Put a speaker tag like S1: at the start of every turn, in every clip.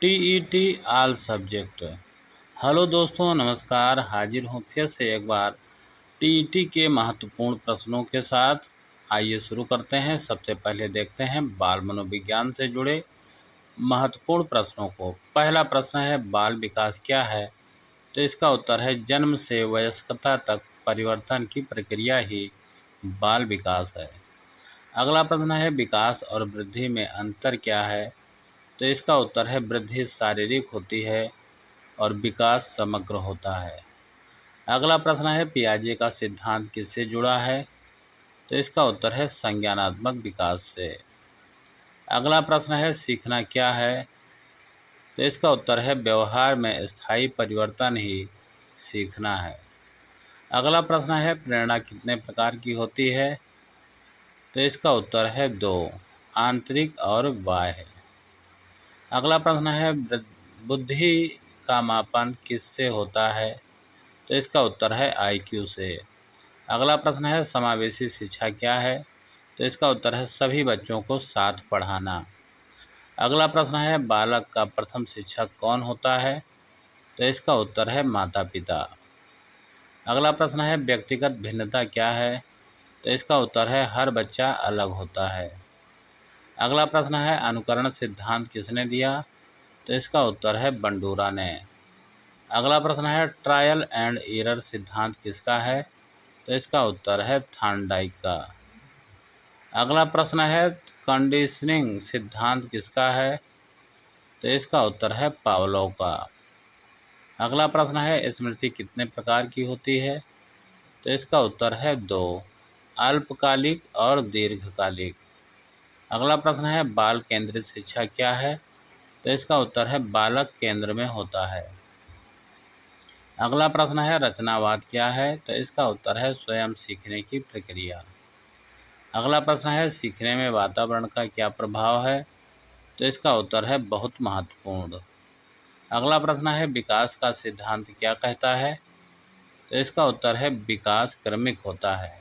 S1: TET all subject. Hello दोस्तों, नमस्कार। हाजिर हूँ फिर से एक बार टीईटी के महत्वपूर्ण प्रश्नों के साथ। आइए शुरू करते हैं। सबसे पहले देखते हैं बाल मनोविज्ञान से जुड़े महत्वपूर्ण प्रश्नों को। पहला प्रश्न है, बाल विकास क्या है? तो इसका उत्तर है, जन्म से वयस्कता तक परिवर्तन की प्रक्रिया ही बाल विकास है। अगला प्रश्न है, विकास और वृद्धि में अंतर क्या है? तो इसका उत्तर है, वृद्धि शारीरिक होती है और विकास समग्र होता है। अगला प्रश्न है, पियाजे का सिद्धांत किससे जुड़ा है? तो इसका उत्तर है, संज्ञानात्मक विकास से। अगला प्रश्न है, सीखना क्या है? तो इसका उत्तर है, व्यवहार में स्थायी परिवर्तन ही सीखना है। अगला प्रश्न है, प्रेरणा कितने प्रकार की होती है? तो इसका उत्तर है 2, आंतरिक और बाह्य। अगला प्रश्न है, बुद्धि का मापन किससे होता है? तो इसका उत्तर है आईक्यू से। अगला प्रश्न है, समावेशी शिक्षा क्या है? तो इसका उत्तर है, सभी बच्चों को साथ पढ़ाना। अगला प्रश्न है, बालक का प्रथम शिक्षक कौन होता है? तो इसका उत्तर है माता पिता। अगला प्रश्न है, व्यक्तिगत भिन्नता क्या है? तो इसका उत्तर है, हर बच्चा अलग होता है। अगला प्रश्न है, अनुकरण सिद्धांत किसने दिया? तो इसका उत्तर है बंडूरा ने। अगला प्रश्न है, ट्रायल एंड एरर सिद्धांत किसका है? तो इसका उत्तर है थॉर्नडाइक का। अगला प्रश्न है, कंडीशनिंग सिद्धांत किसका है? तो इसका उत्तर है पावलोव का। अगला प्रश्न है, स्मृति कितने प्रकार की होती है? तो इसका उत्तर है 2, अल्पकालिक और दीर्घकालिक। अगला प्रश्न है, बाल केंद्रित शिक्षा क्या है? तो इसका उत्तर है बालक केंद्र में होता है। अगला प्रश्न है, रचनावाद क्या है? तो इसका उत्तर है स्वयं सीखने की प्रक्रिया। अगला प्रश्न है, सीखने में वातावरण का क्या प्रभाव है? तो इसका उत्तर है बहुत महत्वपूर्ण। अगला प्रश्न है, विकास का सिद्धांत क्या कहता है? तो इसका उत्तर है विकास क्रमिक होता है।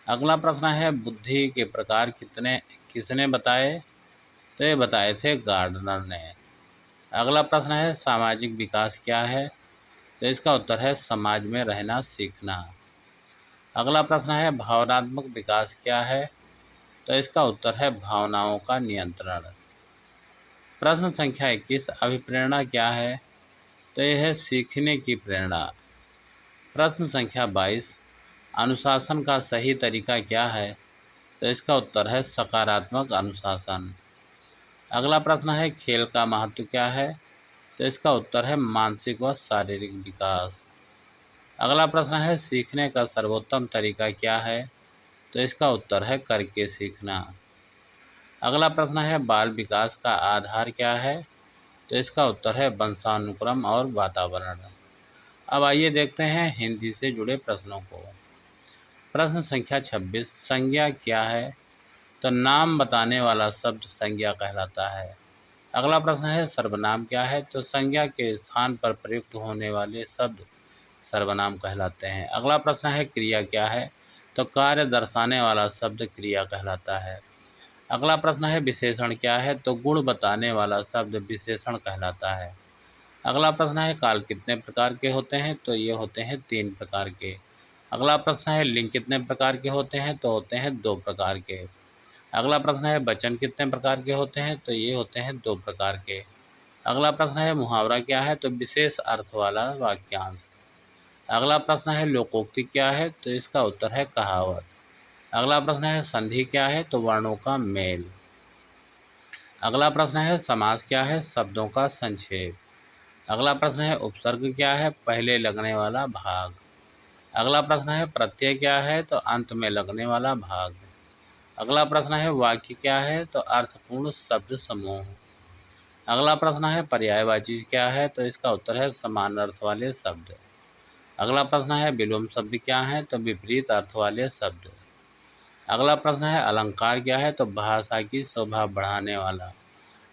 S1: अगला प्रश्न है, बुद्धि के प्रकार किसने बताए? तो ये बताए थे गार्डनर ने। अगला प्रश्न है, सामाजिक विकास क्या है? तो इसका उत्तर है समाज में रहना सीखना। अगला प्रश्न है, भावनात्मक विकास क्या है? तो इसका उत्तर है भावनाओं का नियंत्रण। प्रश्न संख्या 21, अभिप्रेरणा क्या है? तो यह है सीखने की प्रेरणा। प्रश्न संख्या 22, अनुशासन का सही तरीका क्या है? तो इसका उत्तर है सकारात्मक अनुशासन। अगला प्रश्न है, खेल का महत्व क्या है? तो इसका उत्तर है मानसिक व शारीरिक विकास। अगला प्रश्न है, सीखने का सर्वोत्तम तरीका क्या है? तो इसका उत्तर है करके सीखना। अगला प्रश्न है, बाल विकास का आधार क्या है? तो इसका उत्तर है वंशानुक्रम और वातावरण। अब आइए देखते हैं हिंदी से जुड़े प्रश्नों को। प्रश्न संख्या 26, संज्ञा क्या है? तो नाम बताने वाला शब्द संज्ञा कहलाता है। अगला प्रश्न है, सर्वनाम क्या है? तो संज्ञा के स्थान पर प्रयुक्त होने वाले शब्द सर्वनाम कहलाते हैं। अगला प्रश्न है, क्रिया क्या है? तो कार्य दर्शाने वाला शब्द क्रिया कहलाता है। अगला प्रश्न है, विशेषण क्या है? तो गुण बताने वाला शब्द विशेषण कहलाता है। अगला प्रश्न है, काल कितने प्रकार के होते हैं? तो ये होते हैं 3 प्रकार के। अगला प्रश्न है, लिंग कितने प्रकार के होते हैं? तो होते हैं 2 प्रकार के। अगला प्रश्न है, वचन कितने प्रकार के होते हैं? तो ये होते हैं 2 प्रकार के। अगला प्रश्न है, मुहावरा क्या है? तो विशेष अर्थ वाला वाक्यांश। अगला प्रश्न है, लोकोक्ति क्या है? तो इसका उत्तर है कहावत। अगला प्रश्न है, संधि क्या है? तो वर्णों का मेल। अगला प्रश्न है, समास क्या है? शब्दों का संक्षेप। अगला प्रश्न है, उपसर्ग क्या है? पहले लगने वाला भाग। अगला प्रश्न है, प्रत्यय क्या है? तो अंत में लगने वाला भाग। अगला प्रश्न है, वाक्य क्या है? तो अर्थपूर्ण शब्द समूह। अगला प्रश्न है, पर्यायवाची क्या है? तो इसका उत्तर है समान अर्थ वाले शब्द। अगला प्रश्न है, विलोम शब्द क्या है? तो विपरीत अर्थ वाले शब्द। अगला प्रश्न है, अलंकार क्या है? तो भाषा की शोभा बढ़ाने वाला।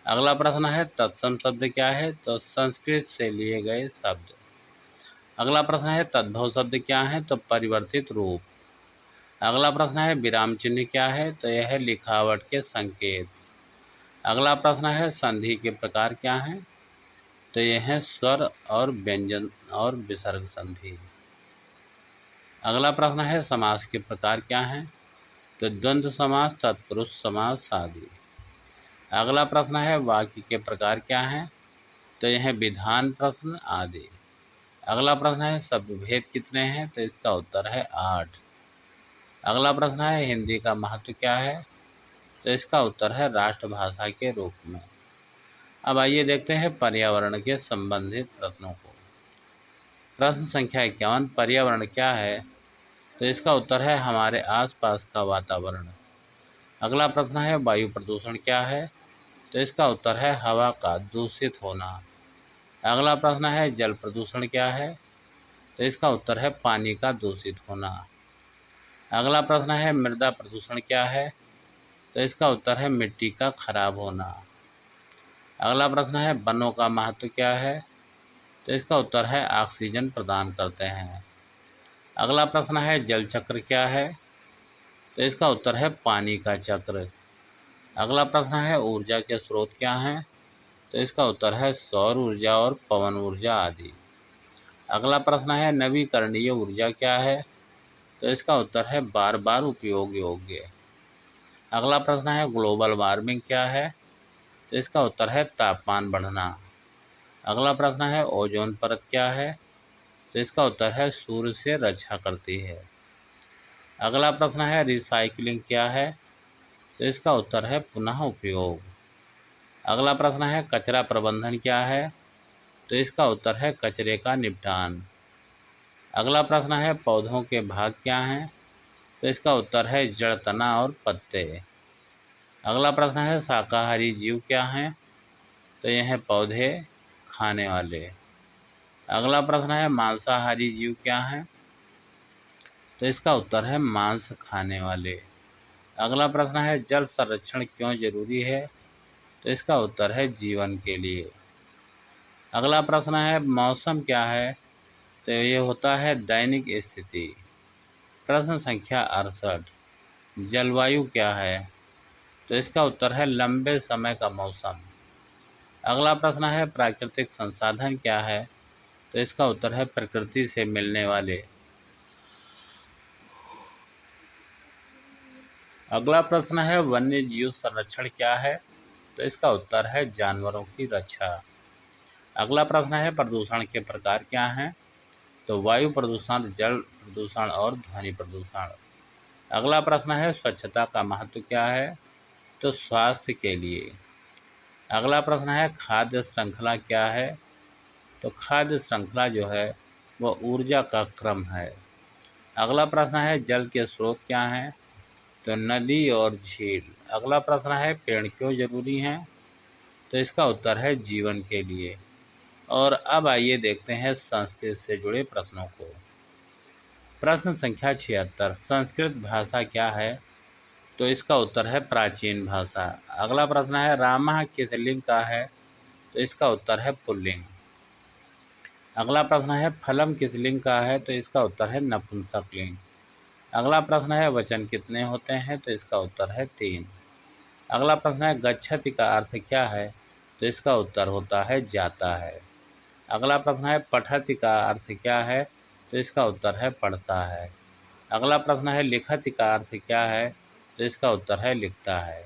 S1: अगला प्रश्न है, तत्सम शब्द क्या है? तो संस्कृत से लिए गए शब्द। अगला प्रश्न है, तद्भव शब्द क्या है? तो परिवर्तित रूप। अगला प्रश्न है, विराम चिन्ह क्या है? तो यह है लिखावट के संकेत। अगला प्रश्न है, संधि के प्रकार क्या हैं? तो ये हैं स्वर और व्यंजन और विसर्ग संधि। अगला प्रश्न है समास के प्रकार क्या हैं? तो द्वंद्व समास, तत्पुरुष समास आदि। अगला प्रश्न है वाक्य के प्रकार क्या हैं? तो यह विधान प्रश्न आदि। अगला प्रश्न है शब्द भेद कितने हैं? तो इसका उत्तर है 8। अगला प्रश्न है हिंदी का महत्व क्या है? तो इसका उत्तर है राष्ट्रभाषा के रूप में। अब आइए देखते हैं पर्यावरण के संबंधित प्रश्नों को। प्रश्न संख्या 51, पर्यावरण क्या है? तो इसका उत्तर है हमारे आसपास का वातावरण। अगला प्रश्न है वायु प्रदूषण क्या है? तो इसका उत्तर है हवा का दूषित होना। अगला प्रश्न है जल प्रदूषण क्या है? तो इसका उत्तर है पानी का दूषित होना। अगला प्रश्न है मृदा प्रदूषण क्या है? तो इसका उत्तर है मिट्टी का खराब होना। अगला प्रश्न है वनों का महत्व क्या है? तो इसका उत्तर है ऑक्सीजन प्रदान करते हैं। अगला प्रश्न है जल चक्र क्या है? तो इसका उत्तर है पानी का चक्र। अगला प्रश्न है ऊर्जा के स्रोत क्या हैं? तो इसका उत्तर है सौर ऊर्जा और पवन ऊर्जा आदि। अगला प्रश्न है नवीकरणीय ऊर्जा क्या है? तो इसका उत्तर है बार बार उपयोग योग्य। अगला प्रश्न है ग्लोबल वार्मिंग क्या है? तो इसका उत्तर है तापमान बढ़ना। अगला प्रश्न है ओजोन परत क्या है? तो इसका उत्तर है सूर्य से रक्षा करती है। अगला प्रश्न है रिसाइकलिंग क्या है? तो इसका उत्तर है पुनः उपयोग। अगला प्रश्न है कचरा प्रबंधन क्या है? तो इसका उत्तर है कचरे का निपटान। अगला प्रश्न है पौधों के भाग क्या हैं? तो इसका उत्तर है जड़, तना और पत्ते। अगला प्रश्न है शाकाहारी जीव क्या हैं? तो यह हैं पौधे खाने वाले। अगला प्रश्न है मांसाहारी जीव क्या हैं? तो इसका उत्तर है मांस खाने वाले। अगला प्रश्न है जल संरक्षण क्यों जरूरी है? तो इसका उत्तर है जीवन के लिए। अगला प्रश्न है मौसम क्या है? तो ये होता है दैनिक स्थिति। प्रश्न संख्या 68, जलवायु क्या है? तो इसका उत्तर है लंबे समय का मौसम। अगला प्रश्न है प्राकृतिक संसाधन क्या है? तो इसका उत्तर है प्रकृति से मिलने वाले। अगला प्रश्न है वन्य जीव संरक्षण क्या है? तो इसका उत्तर है जानवरों की रक्षा। अगला प्रश्न है प्रदूषण के प्रकार क्या हैं? तो वायु प्रदूषण, जल प्रदूषण और ध्वनि प्रदूषण। अगला प्रश्न है स्वच्छता का महत्व क्या है? तो स्वास्थ्य के लिए। अगला प्रश्न है खाद्य श्रृंखला क्या है? तो खाद्य श्रृंखला जो है वह ऊर्जा का क्रम है। अगला प्रश्न है जल के स्रोत क्या हैं? तो नदी और झील। अगला प्रश्न है पेड़ क्यों जरूरी हैं? तो इसका उत्तर है जीवन के लिए। और अब आइए देखते हैं संस्कृत से जुड़े प्रश्नों को। प्रश्न संख्या 76, संस्कृत भाषा क्या है? तो इसका उत्तर है प्राचीन भाषा। अगला प्रश्न है रामः किस लिंग का है? तो इसका उत्तर है पुल्लिंग। अगला प्रश्न है फलम किस लिंग का है? तो इसका उत्तर है नपुंसक लिंग। अगला प्रश्न है वचन कितने होते हैं? तो इसका उत्तर है 3। अगला प्रश्न है गच्छति का अर्थ क्या है? तो इसका उत्तर होता है जाता है। अगला प्रश्न है पठति का अर्थ क्या है? तो इसका उत्तर है पढ़ता है। अगला प्रश्न है लिखति का अर्थ क्या है? तो इसका उत्तर है लिखता है।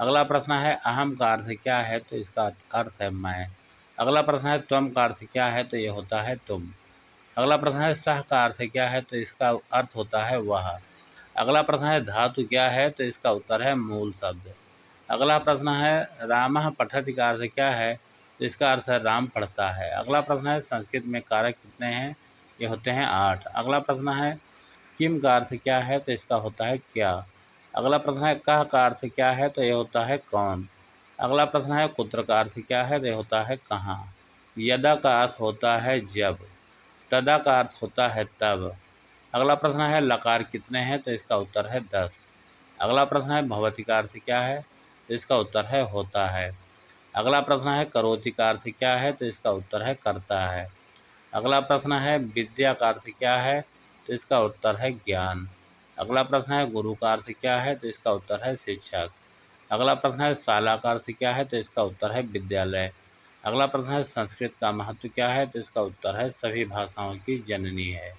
S1: अगला प्रश्न है अहम का अर्थ क्या है? तो इसका अर्थ है मैं। अगला प्रश्न है त्वम का अर्थ क्या है? तो ये होता है तुम। अगला प्रश्न है सह का अर्थ क्या है? तो इसका अर्थ होता है वह। अगला प्रश्न है धातु क्या है? तो इसका उत्तर है मूल शब्द। अगला प्रश्न है रामः पठति का अर्थ क्या है? तो इसका अर्थ है राम पढ़ता है। अगला प्रश्न है संस्कृत में कारक कितने हैं? ये होते हैं 8। अगला प्रश्न है किम का अर्थ क्या है? तो इसका होता है क्या। अगला प्रश्न है कह का अर्थ क्या है? तो यह होता है कौन। अगला प्रश्न है कुत्र का अर्थ क्या है? तो यह होता है कहाँ। यदा का अर्थ होता है जब। तदा का अर्थ होता है तब। अगला प्रश्न है लकार कितने हैं? तो इसका उत्तर है 10। अगला प्रश्न है भवति का अर्थ क्या है? तो इसका उत्तर है होता है। अगला प्रश्न है करोति का अर्थ क्या है? तो इसका उत्तर है करता है। अगला प्रश्न है विद्या का अर्थ क्या है? तो इसका उत्तर है ज्ञान। अगला प्रश्न है गुरु का अर्थ क्या है? तो इसका उत्तर है शिक्षक। अगला प्रश्न है शाला का अर्थ क्या है? तो इसका उत्तर है विद्यालय। अगला प्रश्न है संस्कृत का महत्व क्या है? तो इसका उत्तर है सभी भाषाओं की जननी है।